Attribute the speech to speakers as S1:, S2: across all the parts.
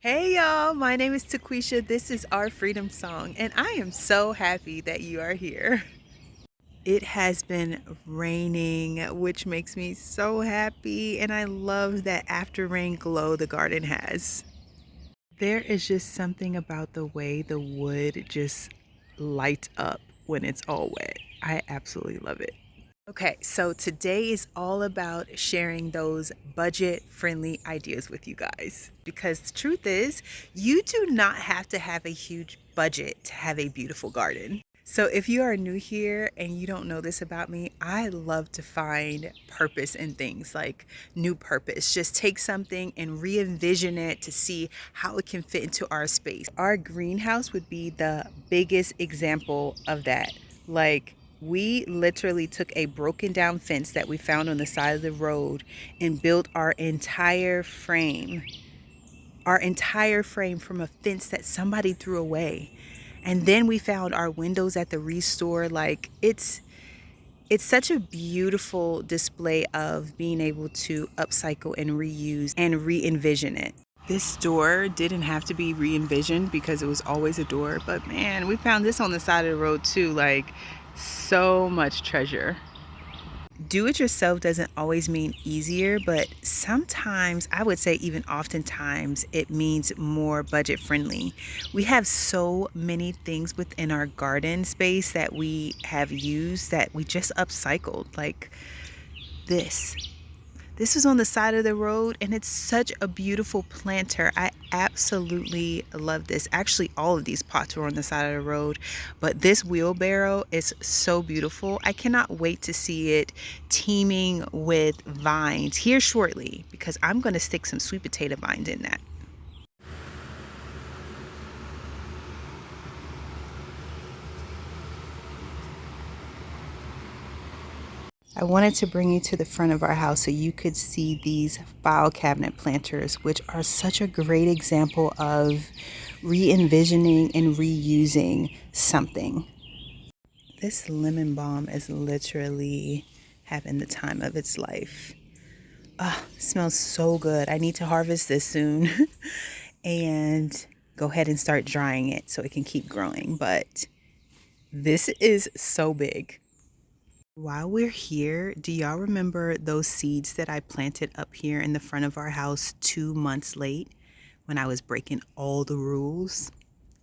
S1: Hey y'all, my name is Taquisha. This is our freedom song, and I am so happy that you are here. It has been raining, which makes me so happy, and I love that after rain glow the garden has. There is just something about the way the wood just lights up when it's all wet. I absolutely love it. Okay, so today is all about sharing those budget friendly ideas with you guys. Because the truth is, you do not have to have a huge budget to have a beautiful garden. So if you are new here and you don't know this about me, I love to find purpose in things, like new purpose. Just take something and re-envision it to see how it can fit into our space. Our greenhouse would be the biggest example of that. Like, we literally took a broken down fence that we found on the side of the road and built our entire frame from a fence that somebody threw away. And then we found our windows at the restore. Like, it's such a beautiful display of being able to upcycle and reuse and re-envision it. This door didn't have to be re-envisioned because it was always a door, but man, we found this on the side of the road too. Like, so much treasure. Do it yourself doesn't always mean easier, but sometimes, I would say even oftentimes, it means more budget friendly. We have so many things within our garden space that we have used that we just upcycled, like this. This was on the side of the road, and it's such a beautiful planter. I absolutely love this. Actually, all of these pots were on the side of the road, but this wheelbarrow is so beautiful. I cannot wait to see it teeming with vines here shortly, because I'm going to stick some sweet potato vines in that. I wanted to bring you to the front of our house so you could see these file cabinet planters, which are such a great example of re-envisioning and reusing something. This lemon balm is literally having the time of its life. Ah, smells so good. I need to harvest this soon and go ahead and start drying it so it can keep growing. But this is so big. While we're here, do y'all remember those seeds that I planted up here in the front of our house 2 months late when I was breaking all the rules?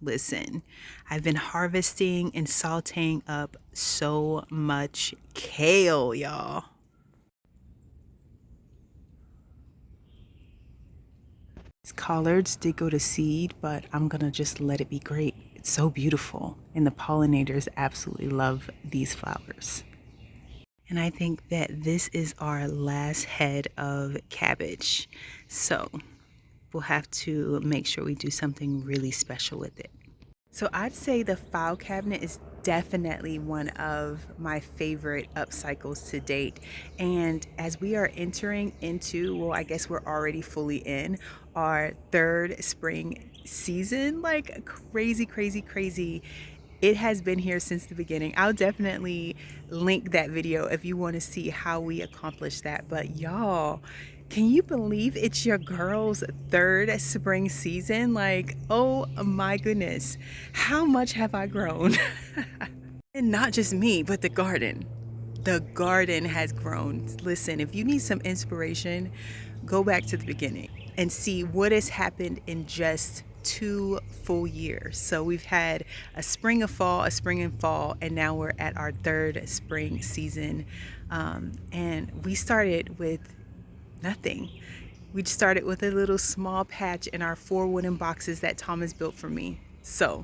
S1: Listen, I've been harvesting and sauteing up so much kale, y'all. These collards did go to seed, but I'm gonna just let it be great. It's so beautiful, and the pollinators absolutely love these flowers. And I think that this is our last head of cabbage. So we'll have to make sure we do something really special with it. So I'd say the file cabinet is definitely one of my favorite upcycles to date. And as we are entering into, well, I guess we're already fully in our third spring season, like crazy, crazy, crazy. It has been here since the beginning. I'll definitely link that video if you want to see how we accomplished that. But y'all, can you believe it's your girl's third spring season? Like, oh my goodness, how much have I grown? And not just me, but the garden. The garden has grown. Listen, if you need some inspiration, go back to the beginning and see what has happened in just 2 full years. So we've had a spring, a fall, a spring and fall, and now we're at our third spring season. And we started with nothing. We started with a little small patch in our 4 wooden boxes that Thomas built for me. So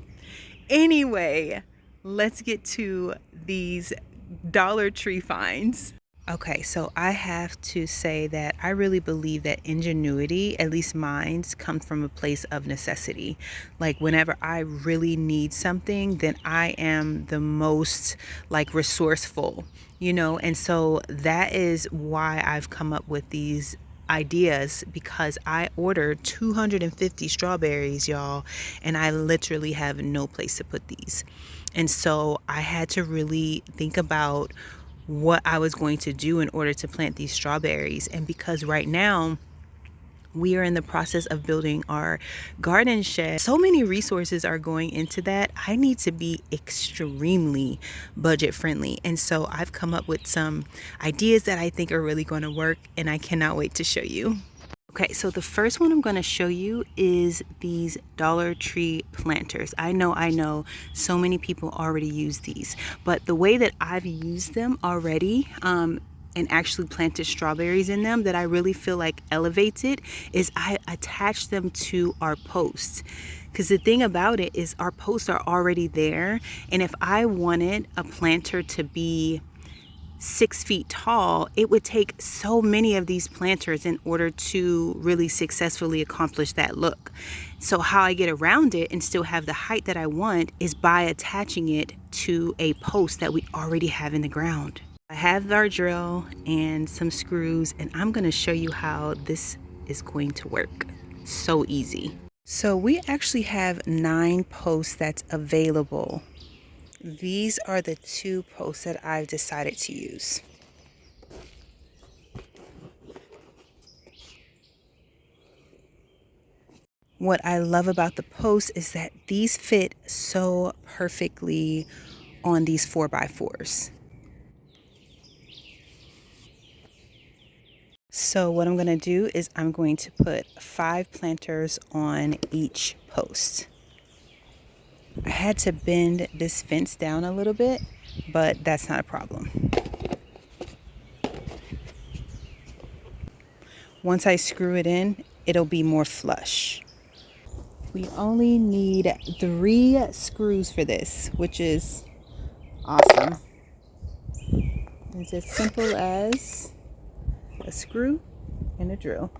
S1: anyway, let's get to these Dollar Tree finds. Okay, so I have to say that I really believe that ingenuity, at least mine's, comes from a place of necessity. Like, whenever I really need something, then I am the most like resourceful, and so that is why I've come up with these ideas, because I ordered 250 strawberries, y'all, and I literally have no place to put these. And so I had to really think about what I was going to do in order to plant these strawberries. And because right now We are in the process of building our garden shed. So many resources are going into that. I need to be extremely budget friendly. And so I've come up with some ideas that I think are really going to work, and I cannot wait to show you. Okay, so the first one I'm going to show you is these Dollar Tree planters. I know so many people already use these, but the way that I've used them already, and actually planted strawberries in them that I really feel like elevates it, is I attach them to our posts. Because the thing about it is our posts are already there, and if I wanted a planter to be 6 feet tall, it would take so many of these planters in order to really successfully accomplish that look. So how I get around it and still have the height that I want is by attaching it to a post that we already have in the ground. I have our drill and some screws, and I'm going to show you how this is going to work. So easy. So we actually have 9 posts that's available. These are the 2 posts that I've decided to use. What I love about the posts is that these fit so perfectly on these 4x4s. So what I'm going to do is I'm going to put 5 planters on each post. I had to bend this fence down a little bit, but that's not a problem. Once I screw it in, it'll be more flush. We only need 3 screws for this, which is awesome. It's as simple as a screw and a drill.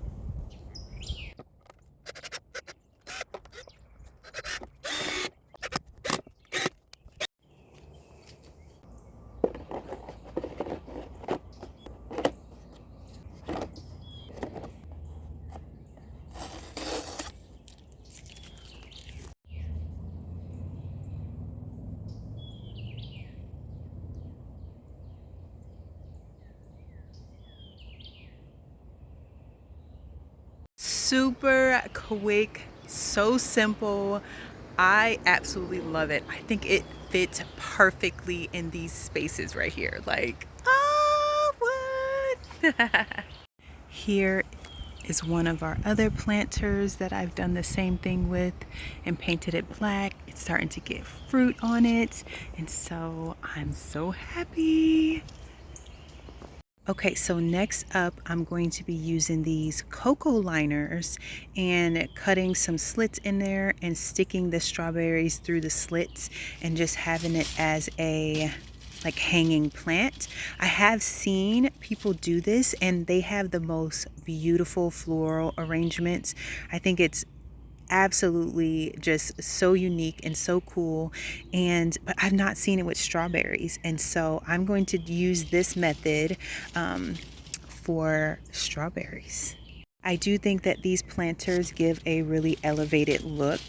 S1: Super quick, so simple. I absolutely love it. I think it fits perfectly in these spaces right here. Like, oh, what? Here is one of our other planters that I've done the same thing with and painted it black. It's starting to get fruit on it, and so I'm so happy. Okay, so next up, I'm going to be using these cocoa liners and cutting some slits in there and sticking the strawberries through the slits and just having it as a like hanging plant. I have seen people do this and they have the most beautiful floral arrangements. I think it's absolutely just so unique and so cool, but I've not seen it with strawberries, and so I'm going to use this method for strawberries. I do think that these planters give a really elevated look.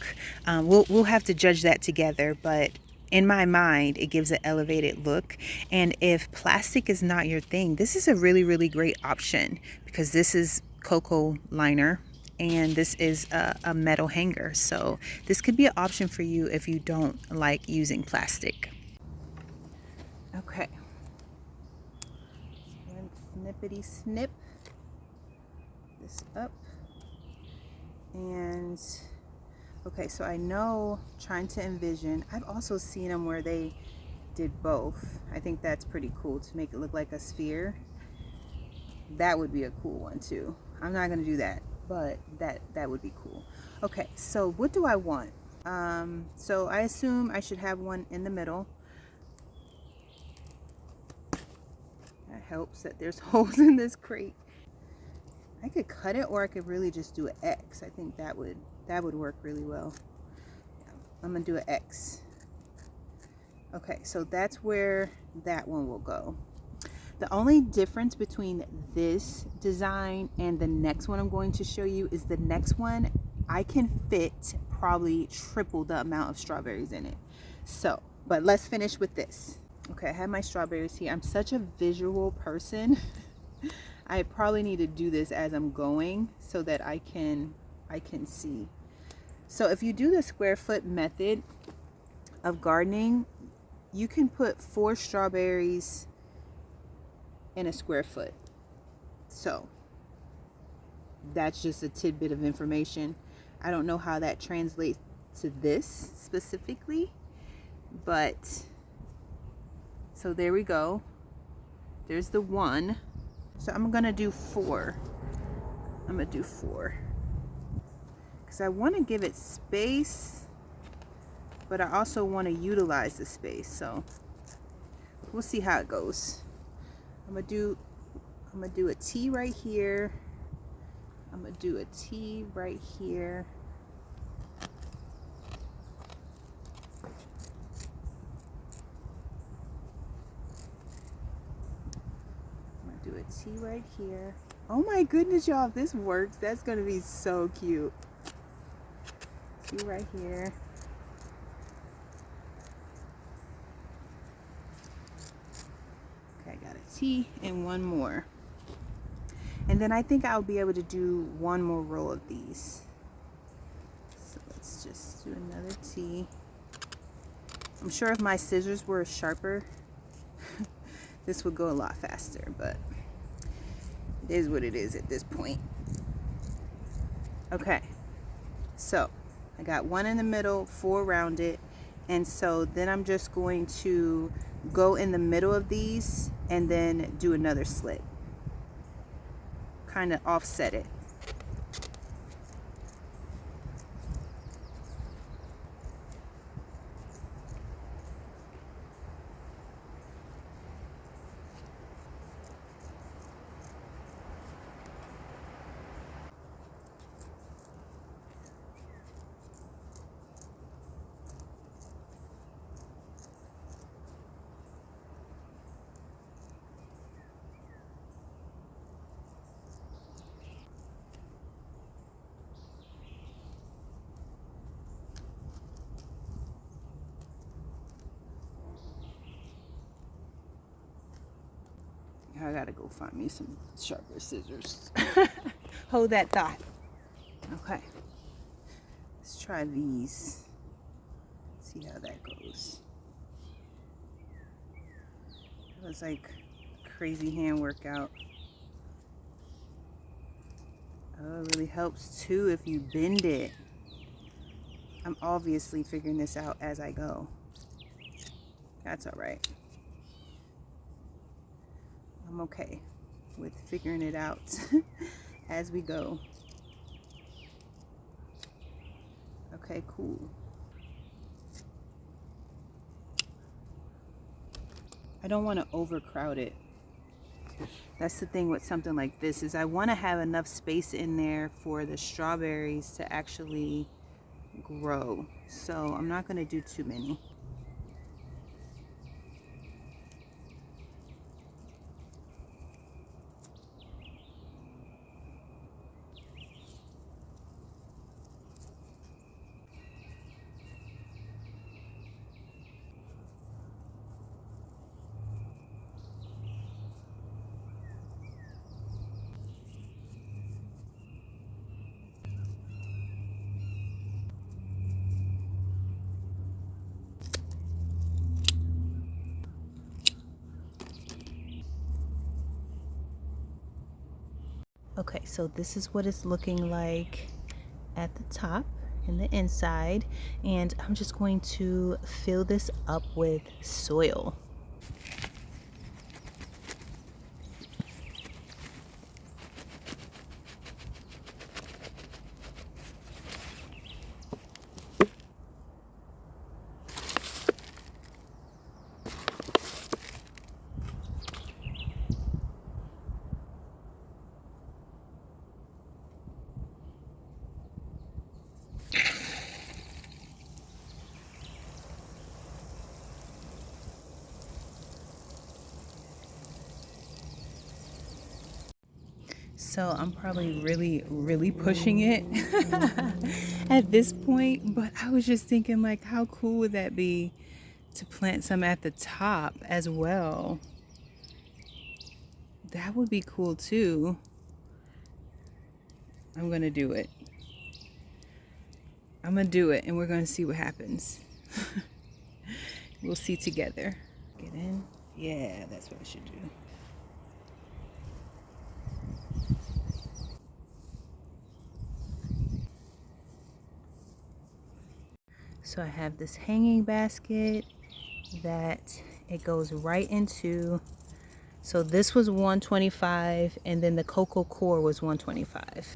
S1: We'll have to judge that together, but in my mind, it gives an elevated look. And if plastic is not your thing, this is a really great option, because this is cocoa liner and this is a metal hanger. So this could be an option for you if you don't like using plastic. Okay. And snippity snip this up. And okay, so I know, trying to envision, I've also seen them where they did both. I think that's pretty cool to make it look like a sphere. That would be a cool one too. I'm not gonna do that, but that would be cool. Okay, so what do I want? So I assume I should have one in the middle. That helps that there's holes in this crate. I could cut it, or I could really just do an X. I think that would work really well. Yeah, I'm gonna do an X. Okay, so that's where that one will go. The only difference between this design and the next one I'm going to show you is the next one, I can fit probably triple the amount of strawberries in it. So, but let's finish with this. Okay, I have my strawberries here. I'm such a visual person. I probably need to do this as I'm going so that I can see. So if you do the square foot method of gardening, you can put 4 strawberries in a square foot. So that's just a tidbit of information. I don't know how that translates to this specifically, but so there we go. There's the 1. So I'm gonna do 4. I'm gonna do 4 because I want to give it space, but I also want to utilize the space. So we'll see how it goes. I'm gonna do a T right here. I'm gonna do a T right here. I'm gonna do a T right here. Oh my goodness, y'all, if this works, that's gonna be so cute. T right here. Okay, I got a T and 1 more. And then I think I'll be able to do 1 more row of these. So let's just do another T. I'm sure if my scissors were sharper, this would go a lot faster, but it is what it is at this point. Okay, so I got 1 in the middle, 4 around it, and so then I'm just going to go in the middle of these and then do another slit. Kind of offset it. I gotta go find me some sharper scissors. Hold that thought. Okay, let's try these. See how that goes. It was like crazy hand workout. Oh, it really helps too if you bend it. I'm obviously figuring this out as I go. That's all right. I'm okay with figuring it out as we go. Okay, cool. I don't want to overcrowd it. That's the thing with something like this, is I want to have enough space in there for the strawberries to actually grow. So I'm not going to do too many. Okay, so this is what it's looking like at the top and the inside, and I'm just going to fill this up with soil. So I'm probably really pushing it at this point, but I was just thinking, like, how cool would that be to plant some at the top as well? That would be cool too. I'm gonna do it. I'm gonna do it and we're gonna see what happens. We'll see together. Get in. Yeah, that's what I should do. So I have this hanging basket that it goes right into. So this was $125 and then the cocoa core was $125.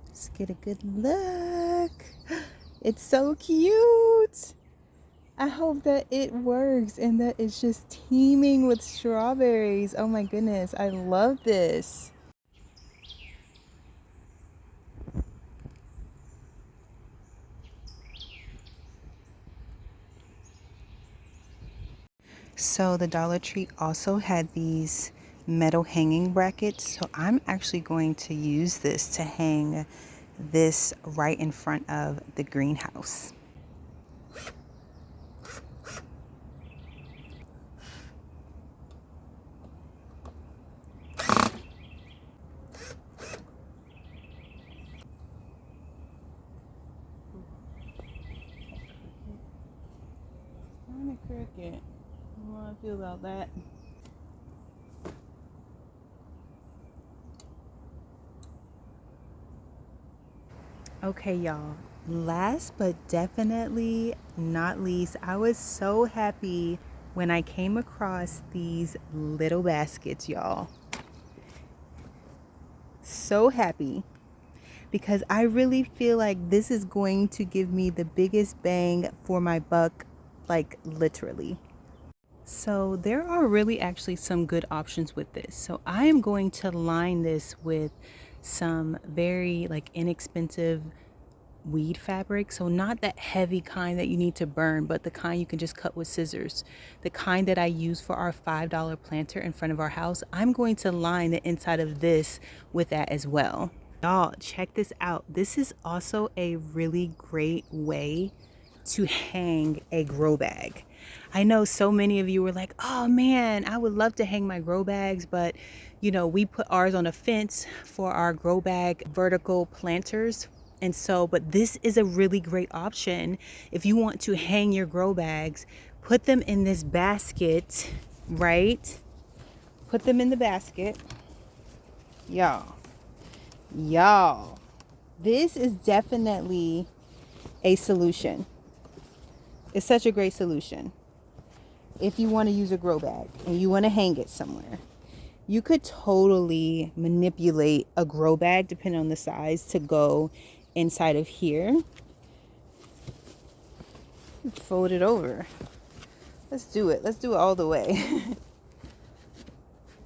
S1: Let's get a good look. It's so cute. I hope that it works and that it's just teeming with strawberries. Oh my goodness, I love this. So the Dollar Tree also had these metal hanging brackets. So I'm actually going to use this to hang this right in front of the greenhouse. I'm a cricket. I don't know how I feel about that. Okay, y'all. Last but definitely not least, I was so happy when I came across these little baskets, y'all. So happy because I really feel like this is going to give me the biggest bang for my buck, like literally. So there are really actually some good options with this. So I am going to line this with some very like inexpensive weed fabric. So not that heavy kind that you need to burn, but the kind you can just cut with scissors. The kind that I use for our $5 planter in front of our house. I'm going to line the inside of this with that as well. Y'all, check this out. This is also a really great way to hang a grow bag. I know so many of you were like, oh man, I would love to hang my grow bags, but you know, we put ours on a fence for our grow bag vertical planters. And so, but this is a really great option if you want to hang your grow bags. Put them in this basket, right? Put them in the basket. Y'all, this is definitely a solution. It's such a great solution. If you want to use a grow bag and you want to hang it somewhere, you could totally manipulate a grow bag depending on the size to go inside of here. Fold it over. Let's do it. Let's do it all the way.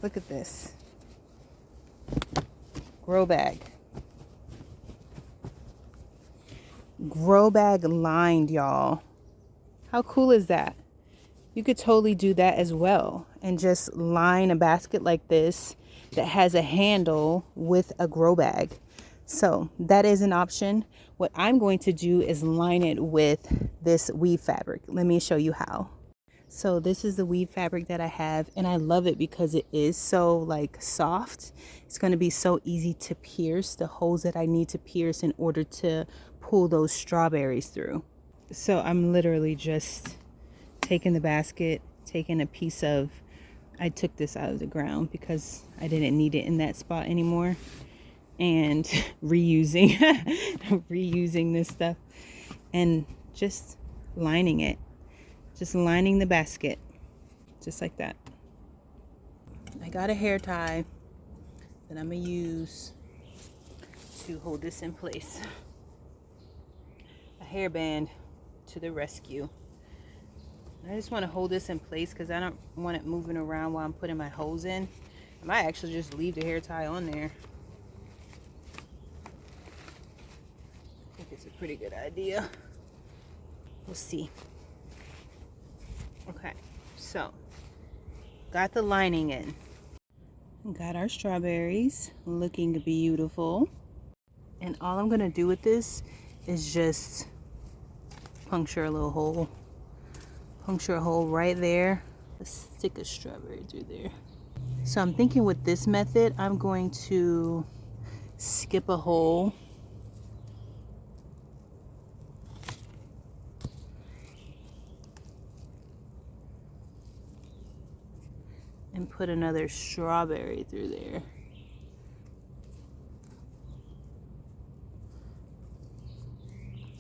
S1: Look at this. Grow bag. Grow bag lined, y'all. How cool is that? You could totally do that as well and just line a basket like this that has a handle with a grow bag. So that is an option. What I'm going to do is line it with this weave fabric. Let me show you how. So this is the weave fabric that I have, and I love it because it is so like soft. It's going to be so easy to pierce the holes that I need to pierce in order to pull those strawberries through. So I'm literally just taking the basket, taking a piece of, I took this out of the ground because I didn't need it in that spot anymore, and reusing reusing this stuff and just lining it, just lining the basket just like that. I got a hair tie that I'm gonna use to hold this in place. A hairband to the rescue. I just want to hold this in place because I don't want it moving around while I'm putting my hose in. I might actually just leave the hair tie on there. I think it's a pretty good idea. We'll see. Okay, so Got the lining in. Got our strawberries looking beautiful. And all I'm gonna do with this is just puncture a little hole. Puncture a hole right there. Let's stick a strawberry through there. So I'm thinking with this method, I'm going to skip a hole and put another strawberry through there.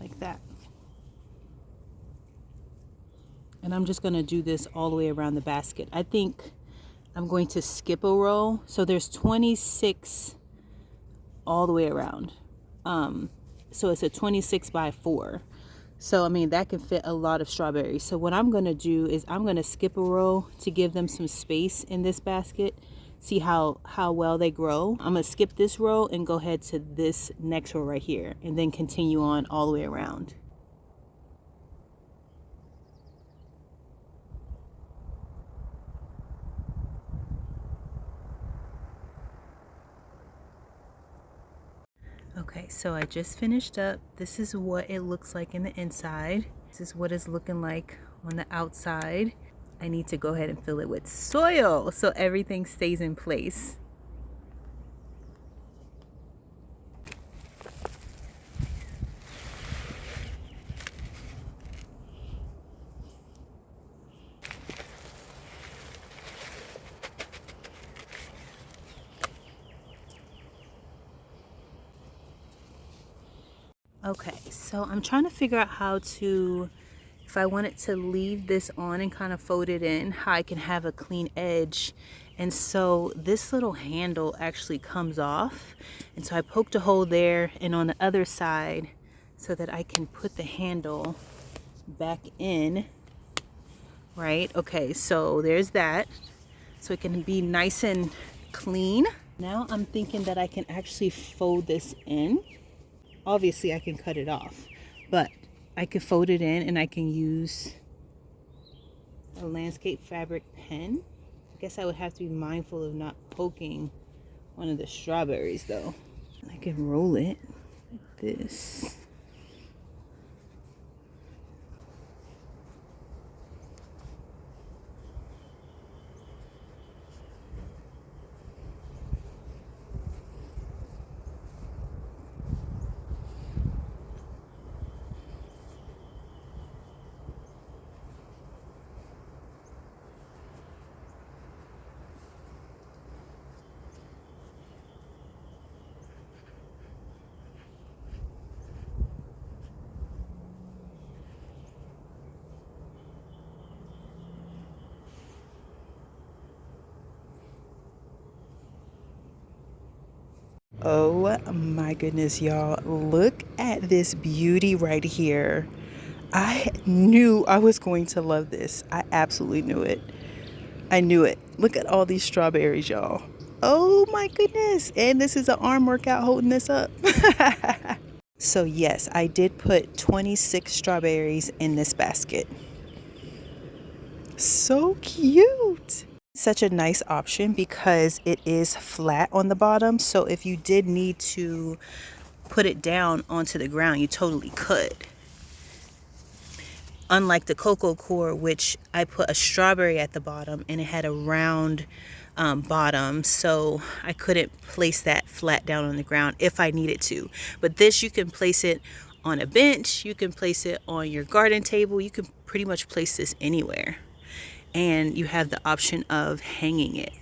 S1: Like that. And I'm just gonna do this all the way around the basket. I think I'm going to skip a row. So there's 26 all the way around. So it's a 26 by 4. So I mean that can fit a lot of strawberries. So what I'm gonna do is I'm gonna skip a row to give them some space in this basket. See how well they grow. I'm gonna skip this row and go ahead to this next row right here and then continue on all the way around. Okay, so I just finished up. This is what it looks like in the inside. This is what it's looking like on the outside. I need to go ahead and fill it with soil so everything stays in place. Okay, so I'm trying to figure out how to, if I wanted to leave this on and kind of fold it in, how I can have a clean edge. And so this little handle actually comes off. And so I poked a hole there and on the other side so that I can put the handle back in, right? Okay, so there's that. So it can be nice and clean. Now I'm thinking that I can actually fold this in. Obviously I can cut it off, but I can fold it in and I can use a landscape fabric pen. I guess I would have to be mindful of not poking one of the strawberries though. I can roll it like this. Oh my goodness, y'all. Look at this beauty right here. I knew I was going to love this. I absolutely knew it. I knew it. Look at all these strawberries, y'all. Oh my goodness. And this is an arm workout holding this up. So yes, I did put 26 strawberries in this basket. So cute. Such a nice option because it is flat on the bottom. So if you did need to put it down onto the ground, you totally could. Unlike the cocoa core, which I put a strawberry at the bottom and it had a round bottom, so I couldn't place that flat down on the ground if I needed to. But this, you can place it on a bench, you can place it on your garden table, you can pretty much place this anywhere. And you have the option of hanging it.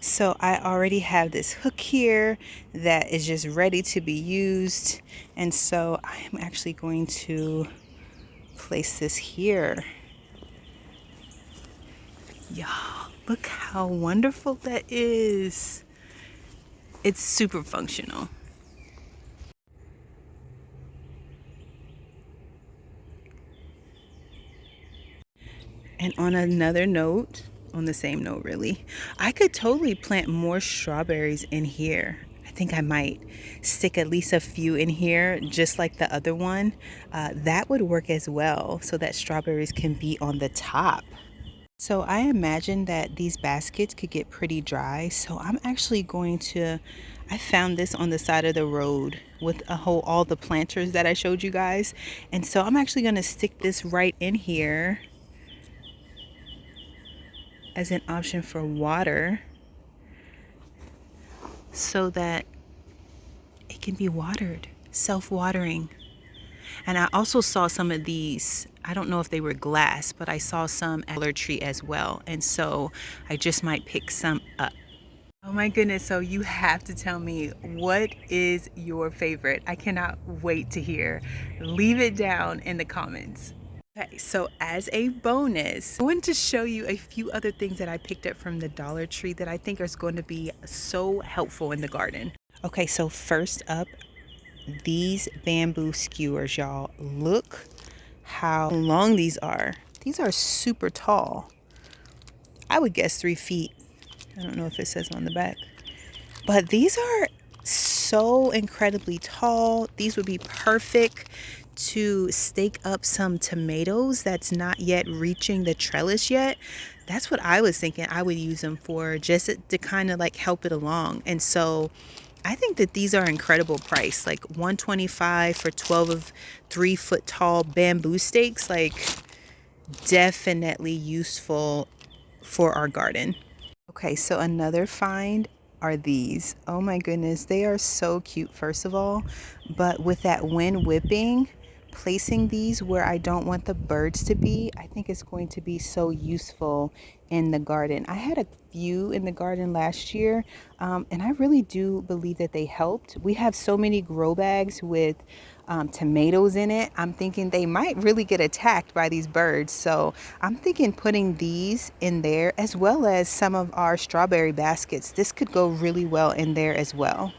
S1: So I already have this hook here that is just ready to be used. And so I'm actually going to place this here. Y'all, look how wonderful that is. It's super functional. And on another note, on the same note really, I could totally plant more strawberries in here. I think I might stick at least a few in here, just like the other one. That would work as well, so that strawberries can be on the top. So I imagine that these baskets could get pretty dry. So I'm actually going to, I found this on the side of the road with all the planters that I showed you guys. And so I'm actually going to stick this right in here as an option for water so that it can be watered, self-watering. And I also saw some of these, I don't know if they were glass, but I saw some at Dollar Tree as well. And so I just might pick some up. Oh my goodness, so you have to tell me, what is your favorite? I cannot wait to hear. Leave it down in the comments. Okay, so as a bonus, I wanted to show you a few other things that I picked up from the Dollar Tree that I think is going to be so helpful in the garden. Okay, so first up, these bamboo skewers, y'all. Look how long these are. These are super tall. I would guess 3 feet. I don't know if it says on the back. But these are so incredibly tall. These would be perfect to stake up some tomatoes that's not yet reaching the trellis yet. That's what I was thinking I would use them for, just to kind of like help it along. And so I think that these are incredible price, like $125 for 12 of 3 foot tall bamboo stakes. Like, definitely useful for our garden. Okay, so another find are these. Oh my goodness, they are so cute, first of all. But with that wind whipping, placing these where I don't want the birds to be, I think it's going to be so useful in the garden. I had a few in the garden last year, and I really do believe that they helped. We have so many grow bags with tomatoes in it. I'm thinking they might really get attacked by these birds. So I'm thinking putting these in there, as well as some of our strawberry baskets. This could go really well in there as well.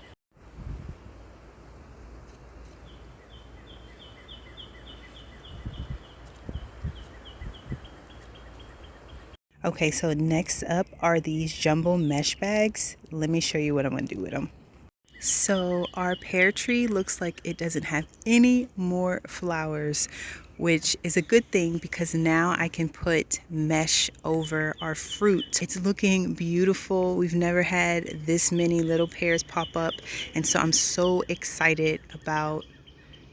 S1: Okay, so next up are these jumbo mesh bags. Let me show you what I'm gonna do with them. So our pear tree looks like it doesn't have any more flowers, which is a good thing because now I can put mesh over our fruit. It's looking beautiful. We've never had this many little pears pop up, and so I'm so excited about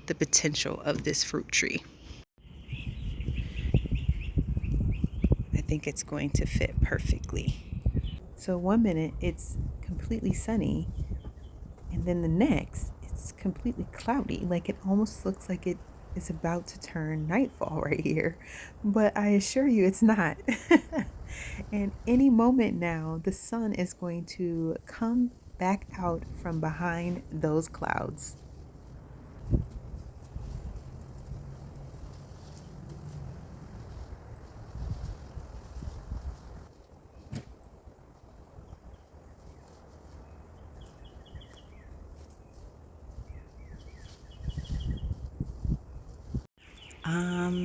S1: the potential of this fruit tree. I think it's going to fit perfectly. So one minute it's completely sunny, and then the next it's completely cloudy. Like, it almost looks like it is about to turn nightfall right here, but I assure you it's not. And any moment now the sun is going to come back out from behind those clouds.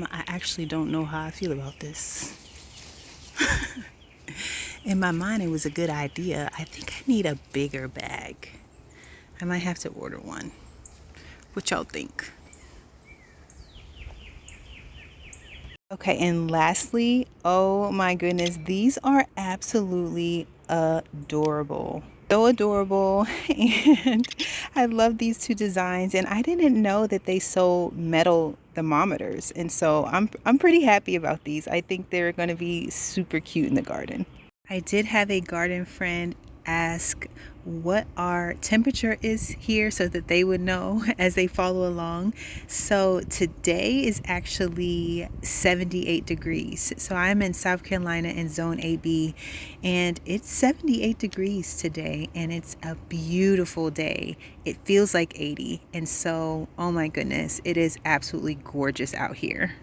S1: I actually don't know how I feel about this. In my mind, it was a good idea. I think I need a bigger bag. I might have to order one. What y'all think? Okay, and lastly, oh my goodness, these are absolutely adorable. So adorable. And I love these two designs, and I didn't know that they sold metal thermometers. And so I'm pretty happy about these. I think they're going to be super cute in the garden. I did have a garden friend ask what our temperature is here so that they would know as they follow along. So today is actually 78 degrees. So I'm in South Carolina in zone AB, and it's 78 degrees today, and it's a beautiful day. It feels like 80. And so, oh my goodness, it is absolutely gorgeous out here.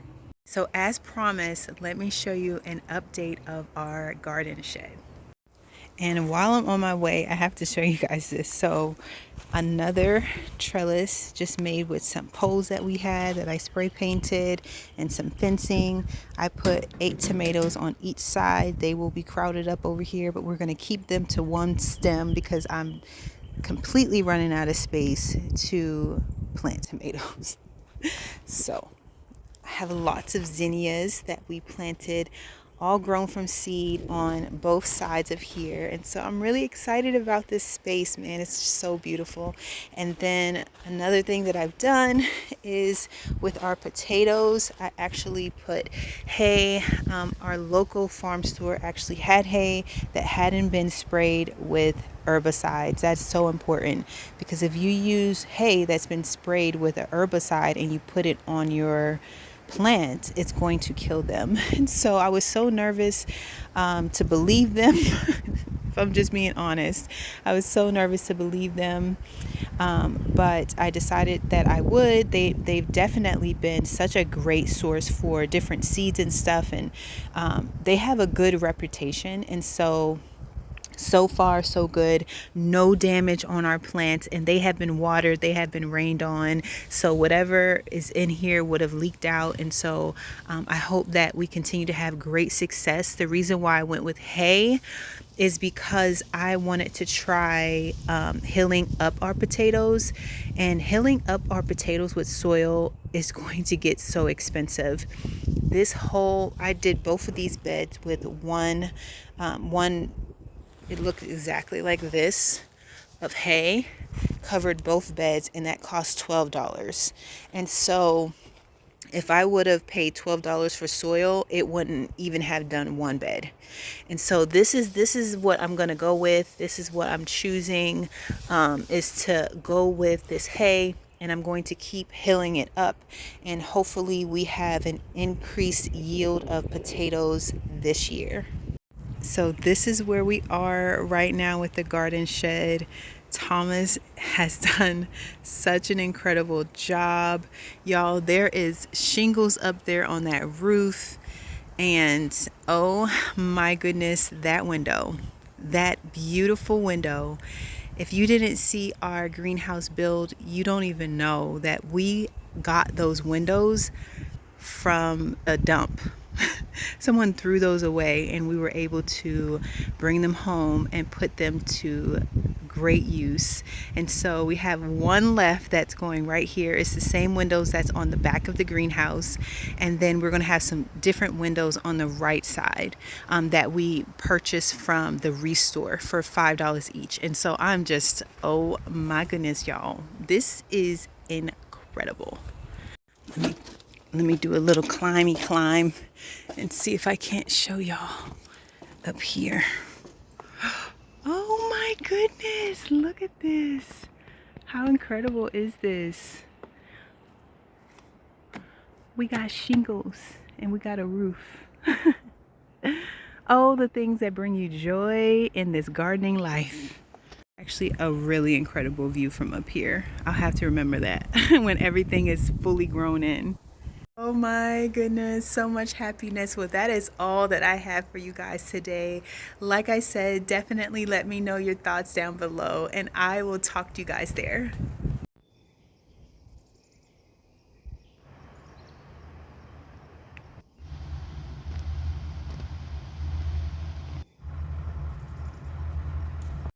S1: So as promised, let me show you an update of our garden shed. And while I'm on my way, I have to show you guys this. So another trellis just made with some poles that we had that I spray painted, and some fencing. I put 8 tomatoes on each side. They will be crowded up over here, but we're going to keep them to one stem because I'm completely running out of space to plant tomatoes. So I have lots of zinnias that we planted all grown from seed on both sides of here. And so I'm really excited about this space, man. It's just so beautiful. And then another thing that I've done is with our potatoes, I actually put hay. Our local farm store actually had hay that hadn't been sprayed with herbicides. That's so important, because if you use hay that's been sprayed with an herbicide and you put it on your plant, it's going to kill them. And so I was so nervous to believe them. If I'm just being honest, I was so nervous to believe them, but I decided that I would. They've definitely been such a great source for different seeds and stuff, and they have a good reputation. And so far so good. No damage on our plants, and they have been watered, they have been rained on, so whatever is in here would have leaked out. And so I hope that we continue to have great success. The reason why I went with hay is because I wanted to try hilling up our potatoes, and hilling up our potatoes with soil is going to get so expensive. I did both of these beds with one it looked exactly like this, of hay, covered both beds, and that cost $12. And so if I would have paid $12 for soil, it wouldn't even have done one bed. And so this is what I'm gonna go with. This is what I'm choosing, is to go with this hay, and I'm going to keep hilling it up, and hopefully we have an increased yield of potatoes this year. So this is where we are right now with the garden shed. Thomas has done such an incredible job. Y'all, there is shingles up there on that roof. And oh my goodness, that beautiful window. If you didn't see our greenhouse build, you don't even know that we got those windows from a dump. Someone threw those away, and we were able to bring them home and put them to great use. And so we have one left that's going right here. It's the same windows that's on the back of the greenhouse, and then we're going to have some different windows on the right side that we purchased from the Restore for $5 each. And so I'm just, oh my goodness, y'all, this is incredible. Let me do a little climb and see if I can't show y'all up here. Oh my goodness, look at this. How incredible is this? We got shingles and we got a roof. Oh, the things that bring you joy in this gardening life. Actually, a really incredible view from up here. I'll have to remember that when everything is fully grown in. Oh my goodness, so much happiness. Well, that is all that I have for you guys today. Like I said, definitely let me know your thoughts down below, and I will talk to you guys there.